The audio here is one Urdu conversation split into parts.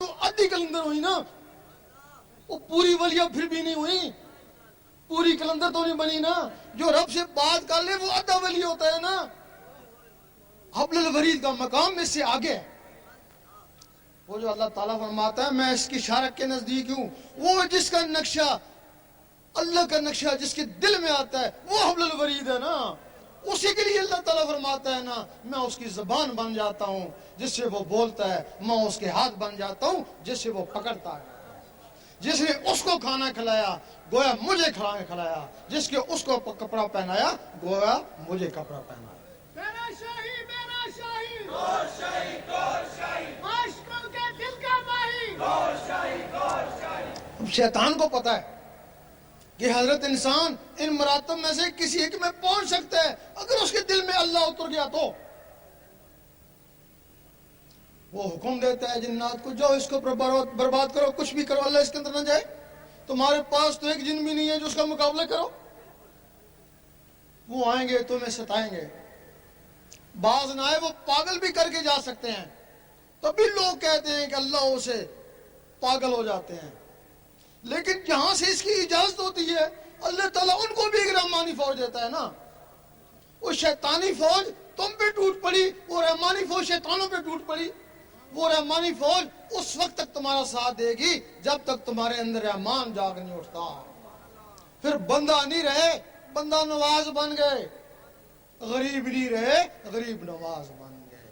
تو آدھی کلندر ہوئی نا، وہ پوری ولیہ پھر بھی نہیں ہوئی، پوری کلندر تو نہیں بنی نا۔ جو رب سے بات کر لے وہ آدھا ولی ہوتا ہے نا۔ حبل الورید کا مقام اس سے آگے ہے۔ وہ جو اللہ تعالیٰ فرماتا ہے میں اس کی شارک کے نزدیک ہوں، وہ جس کا نقشہ اللہ کا نقشہ جس کے دل میں آتا ہے وہ حبل الورید ہے نا۔ اسی کے لیے اللہ تعالیٰ فرماتا ہے نا میں اس کی زبان بن جاتا ہوں جس سے وہ بولتا ہے، میں اس کے ہاتھ بن جاتا ہوں جس سے وہ پکڑتا ہے۔ جس نے اس کو کھانا کھلایا گویا مجھے کھانا کھلایا، جس کے اس کو کپڑا پہنایا گویا مجھے کپڑا پہنایا۔ میرا شاہی میرا شاہی گور شاہی گور شاہی عاشقوں کے دل کا ماہی گور شاہی گور شاہی۔ اب شیطان کو پتا ہے کہ حضرت انسان ان مراتب میں سے کسی ایک میں پہنچ سکتا ہے، اگر اس کے دل میں اللہ اتر گیا تو وہ حکم دیتا ہے جنات کو جاؤ اس کو برباد کرو، کچھ بھی کرو، اللہ اس کے اندر نہ جائے۔ تمہارے پاس تو ایک جن بھی نہیں ہے جو اس کا مقابلہ کرو۔ وہ آئیں گے تمہیں ستائیں گے، بعض نہ آئے وہ پاگل بھی کر کے جا سکتے ہیں، تبھی لوگ کہتے ہیں کہ اللہ اسے پاگل ہو جاتے ہیں۔ لیکن جہاں سے اس کی اجازت ہوتی ہے اللہ تعالیٰ ان کو بھی ایک رحمانی فوج دیتا ہے نا۔ وہ شیطانی فوج تم پہ ٹوٹ پڑی، وہ رحمانی فوج شیطانوں پہ ٹوٹ پڑی۔ وہ رحمانی فوج اس وقت تک تمہارا ساتھ دے گی جب تک تمہارے اندر رحمان جاگ نہیں اٹھتا۔ پھر بندہ نہیں رہے، بندہ نواز بن گئے، غریب نہیں رہے، غریب نواز بن گئے۔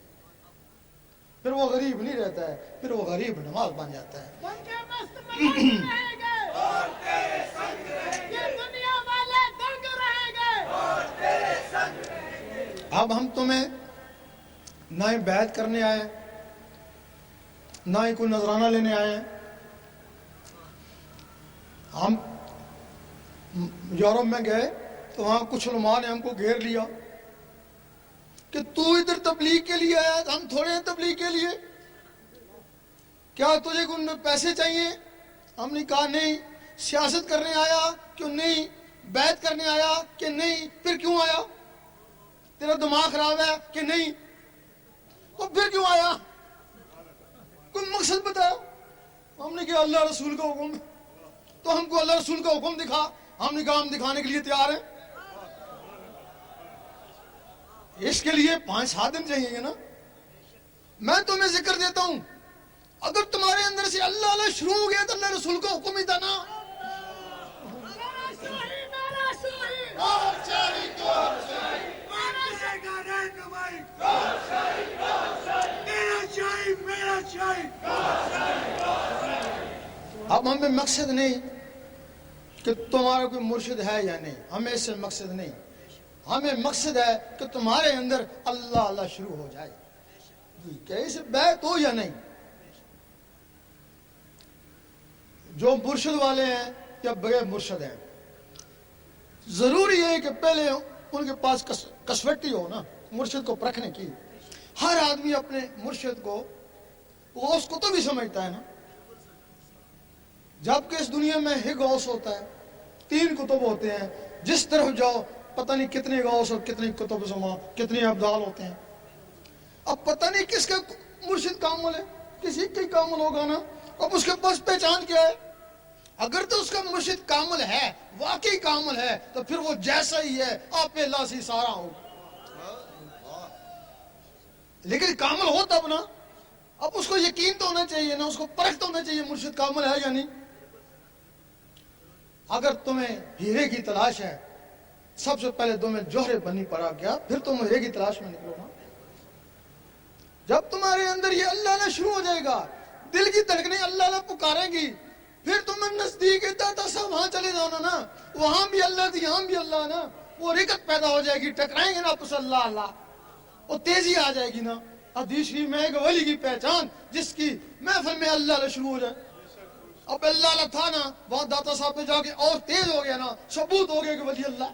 پھر وہ غریب نہیں رہتا ہے، پھر وہ غریب نواز بن جاتا ہے۔ بن کے مست ملنگ رہیں گے اور تیرے سنگ رہیں گے، یہ دنیا والے دنگ رہیں گے اور تیرے سنگ رہیں گے۔ اب ہم تمہیں نہ ہی بیعت کرنے آئے ہیں، نہ ہی کوئی نذرانہ لینے آئے ہیں۔ ہم یورپ میں گئے تو وہاں کچھ علماء نے ہم کو گھیر لیا کہ تو ادھر تبلیغ کے لیے آیا، ہم تھوڑے ہیں تبلیغ کے لیے، کیا تجھے کوئی پیسے چاہیے؟ ہم نے کہا نہیں۔ سیاست کرنے آیا کیوں نہیں؟ بیعت کرنے آیا کہ نہیں؟ پھر کیوں آیا؟ تیرا دماغ خراب ہے کہ نہیں؟ تو پھر کیوں آیا؟ کوئی مقصد بتا۔ ہم نے کہا اللہ رسول کا حکم، تو ہم کو اللہ رسول کا حکم دکھا۔ ہم نے کہا ہم دکھانے کے لیے تیار ہیں۔ اس کے لیے 5-7 دن چاہیے گا نا۔ میں تمہیں ذکر دیتا ہوں، اگر تمہارے اندر سے اللہ اللہ شروع ہو گیا تو اللہ رسول کا حکم ہی تھا نا۔ میرا شاہی میرا شاہی گور شاہی گور شاہی میرا شاہی کا رہنمائی گور شاہی گور شاہی میرا شاہی میرا شاہی گور شاہی گور شاہی۔ اب ہمیں مقصد نہیں کہ تمہارا کوئی مرشد ہے یا نہیں، ہمیں اس سے مقصد نہیں، ہمیں مقصد ہے کہ تمہارے اندر اللہ اللہ شروع ہو جائے، کہ اس بیعت ہو یا نہیں۔ جو مرشد والے ہیں یا بغیر مرشد ہیں، ضروری ہے کہ پہلے ان کے پاس کسوٹی ہو نا مرشد کو پرکھنے کی۔ ہر آدمی اپنے مرشد کو غوث کتب بھی سمجھتا ہے نا، جبکہ اس دنیا میں ہی غوث ہوتا ہے، 3 کتب ہوتے ہیں، جس طرف جاؤ پتہ نہیں کتنے غوث اور کتنے کتب زما، کتنے ابدال ہوتے ہیں۔ اب پتہ نہیں کس کا مرشد کامل ہے، کسی کا ہی کامل ہوگا نا۔ اب اس کے پاس پہچان کیا ہے؟ اگر تو اس کا مرشد کامل ہے، واقعی کامل ہے، تو پھر وہ جیسا ہی ہے، آپ اللہ سے سارا ہو۔ لیکن کامل ہو تب نا، اب اس کو یقین تو ہونا چاہیے نا، اس کو پرکھ تو ہونا چاہیے مرشد کامل ہے یا نہیں۔ اگر تمہیں ہیرے کی تلاش ہے، سب سے پہلے تمہیں جوہر بنی پڑا گیا، پھر تم ہیرے کی تلاش میں نکلو نا۔ جب تمہارے اندر یہ اللہ اللہ شروع ہو جائے گا، دل کی دھڑکنیں اللہ اللہ پکاریں گی، پھر تمہیں نزدیک داتا صاحب وہاں چلے جانا نا، وہاں بھی اللہ تھی یہاں بھی اللہ نا، وہ رکت پیدا ہو جائے گی، ٹکرائیں گے نا آپس اللہ اللہ، وہ تیزی آ جائے گی نا۔ حدیث شریف میں ایک ولی کی پہچان جس کی محفل میں اللہ اللہ شروع ہو جائے۔ اب اللہ اللہ تھا نا، وہاں داتا صاحب پہ جا کے اور تیز ہو گیا نا، ثبوت ہو گیا کہ ولی اللہ۔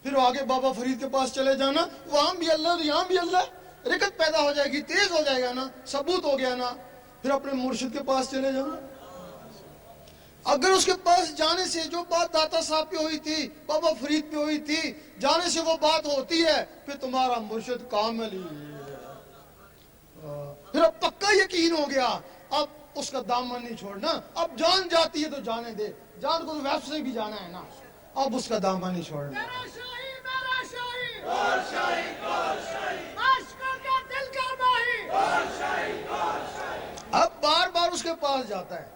پھر آگے بابا فرید کے پاس چلے جانا، وہاں بھی اللہ تو یہاں بھی اللہ، رکت پیدا ہو جائے گی، تیز ہو جائے گا نا، ثبوت ہو گیا نا۔ پھر اپنے مرشد کے پاس چلے جانا۔ اگر اس کے پاس جانے سے جو بات داتا صاحب پہ ہوئی تھی، بابا فرید پہ ہوئی تھی، جانے سے وہ بات ہوتی ہے، پھر تمہارا مرشد کامل ہی ہے۔ پھر اب پکا یقین ہو گیا، اب اس کا دامن نہیں چھوڑنا، اب جان جاتی ہے تو جانے دے، جان کو تو ویب سے بھی جانا ہے نا، اب اس کا دامن نہیں چھوڑنا۔ میرا شاہی میرا شاہی اور شاہی اور شاہی عاشقوں کا دل کا ماہی اور شاہی اور شاہی۔ اب بار بار اس کے پاس جاتا ہے،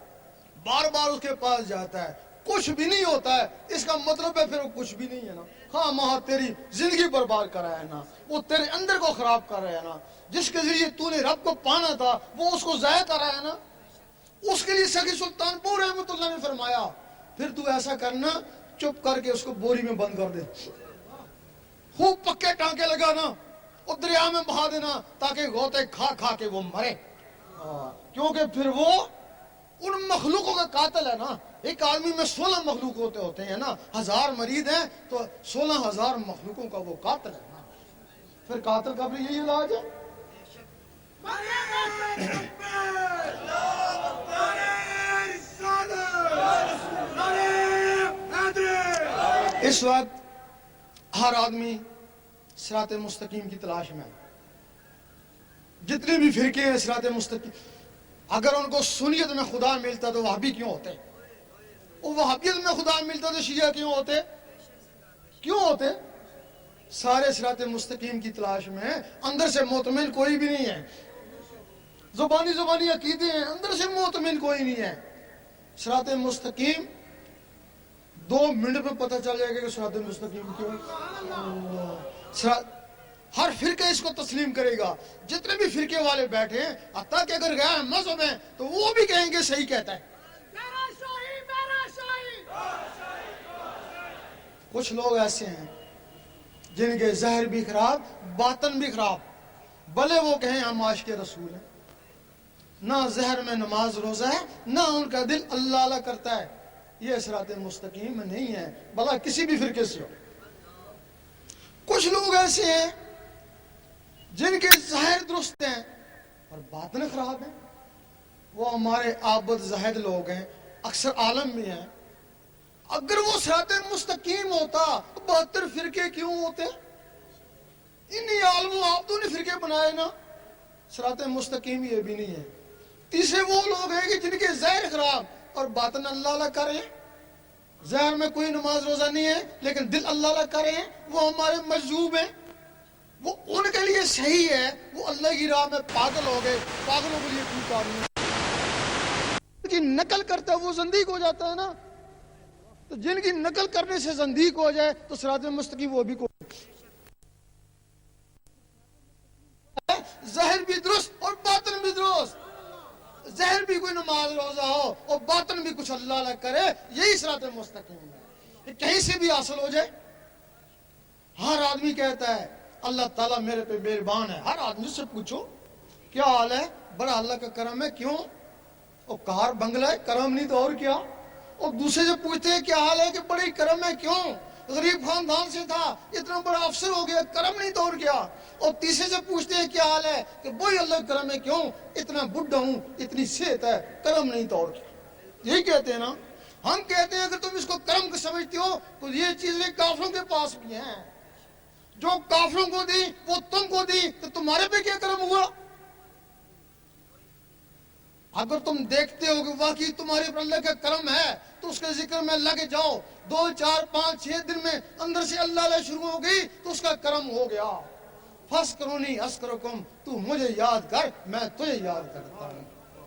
بار بار اس کے پاس جاتا ہے، کچھ بھی نہیں ہوتا ہے، اس کا مطلب ہے پھر وہ کچھ بھی نہیں ہے نا، ہاں ماں تیری زندگی برباد کر رہا ہے نا، وہ تیرے اندر کو خراب کر رہا ہے نا، جس کے ذریعے تو نے رب کو پانا تھا وہ اس کو ضائع کر رہا ہے نا۔ اس کے لیے سخی سلطان پور رحمۃ اللہ نے فرمایا پھر تو ایسا کرنا، چپ کر کے اس کو بوری میں بند کر دے، خوب پکے ٹانکے لگانا اور دریا میں بہا دینا تاکہ غوطے کھا کھا کے وہ مرے، کیونکہ پھر وہ ان مخلوقوں کا قاتل ہے نا۔ ایک آدمی میں 16 مخلوق ہوتے ہیں نا، 1000 مریض ہیں تو 16,000 مخلوقوں کا وہ قاتل ہے نا، پھر قاتل کا بھی یہی علاج ہے۔ اس وقت ہر آدمی صراط مستقیم کی تلاش میں ہے، جتنے بھی فرقے ہیں صراط مستقیم، اگر ان کو سنیت میں خدا ملتا تو وہابی کیوں ہوتے، وہ وہابیت میں خدا ملتا تو شیعہ کیوں ہوتے؟ سارے صراط مستقیم کی تلاش میں ہیں، اندر سے مطمئن کوئی بھی نہیں ہے، زبانی عقیدے ہیں، اندر سے مطمئن کوئی نہیں ہے۔ صراط مستقیم 2 منٹ میں پتہ چل جائے گا کہ صراط مستقیم کیوں ہے۔ ہر فرقہ اس کو تسلیم کرے گا، جتنے بھی فرقے والے بیٹھے ہیں، حتیٰ کہ اگر غیر مذہب ہیں تو وہ بھی کہیں گے صحیح کہتا ہے۔ میرا شاہی میرا شاہی۔ کچھ لوگ ایسے ہیں جن کے ظاہر بھی خراب، باطن بھی خراب، بھلے وہ کہیں ہم عاشق رسول ہیں، نہ ظاہر میں نماز روزہ ہے، نہ ان کا دل اللہ اللہ کرتا ہے، یہ صراط مستقیم نہیں ہے، بھلا کسی بھی فرقے سے ہو۔ کچھ لوگ ایسے ہیں جن کے ظاہر درست ہیں اور باطن خراب ہیں، وہ ہمارے عابد زاہد لوگ ہیں، اکثر عالم بھی ہیں۔ اگر وہ صراط مستقیم ہوتا تو 72 فرقے کیوں ہوتے؟ انہی عالم و عابدوں نے فرقے بنائے نا۔ صراط مستقیم یہ بھی نہیں ہے۔ تیسرے وہ لوگ ہیں کہ جن کے ظاہر خراب اور باطن اللہ اللہ کریں، ظاہر میں کوئی نماز روزہ نہیں ہے لیکن دل اللہ اللہ کریں، وہ ہمارے مجذوب ہیں، وہ ان کے لیے صحیح ہے، وہ اللہ کی راہ میں پاگل ہو گئے، پاگلوں کے لیے کوئی کام نہیں کی نقل کرتا ہے وہ زندیق ہو جاتا ہے نا، تو جن کی نقل کرنے سے زندیق ہو جائے تو صراط مستقیم وہ بھی ظاہر بھی درست اور باطن بھی درست، ظاہر بھی کوئی نماز روزہ ہو اور باطن بھی کچھ اللہ اللہ کرے، یہی صراط مستقیم ہے، کہیں سے بھی حاصل ہو جائے۔ ہر آدمی کہتا ہے اللہ تعالیٰ میرے پہ مہربان ہے، ہر آدمی سے پوچھو کیا حال ہے، بڑا اللہ کا کرم ہے، کیوں؟ اور کار بنگلہ ہے، کرم نہیں تو اور کیا؟ اور دوسرے سے پوچھتے ہیں کیا حال ہے کہ بڑی کرم ہے، کیوں؟ غریب خاندان سے تھا، اتنا بڑا افسر ہو گیا، کرم نہیں تو اور کیا؟ اور تیسرے سے پوچھتے ہیں کیا حال ہے کہ وہی اللہ کا کرم ہے، کیوں؟ اتنا بڈھا ہوں، اتنی صحت ہے، کرم نہیں تو اور کیا؟ یہی کہتے ہیں نا۔ ہم کہتے ہیں اگر تم اس کو کرم کو سمجھتے ہو تو یہ چیزیں کافروں کے پاس بھی ہیں، جو کافروں کو دی وہ تم کو دی، تو تمہارے پہ کیا کرم ہوا؟ اگر تم دیکھتے ہو کہ واقعی تمہارے پر اللہ کا کرم ہے تو اس کے ذکر میں لگ جاؤ، 2 4 5 6 دن میں اندر سے اللہ اللہ شروع ہو گئی تو اس کا کرم ہو گیا۔ فَاسْكُرُونِي أَذْكُرْكُمْ، تو مجھے یاد کر میں تجھے یاد کرتا ہوں۔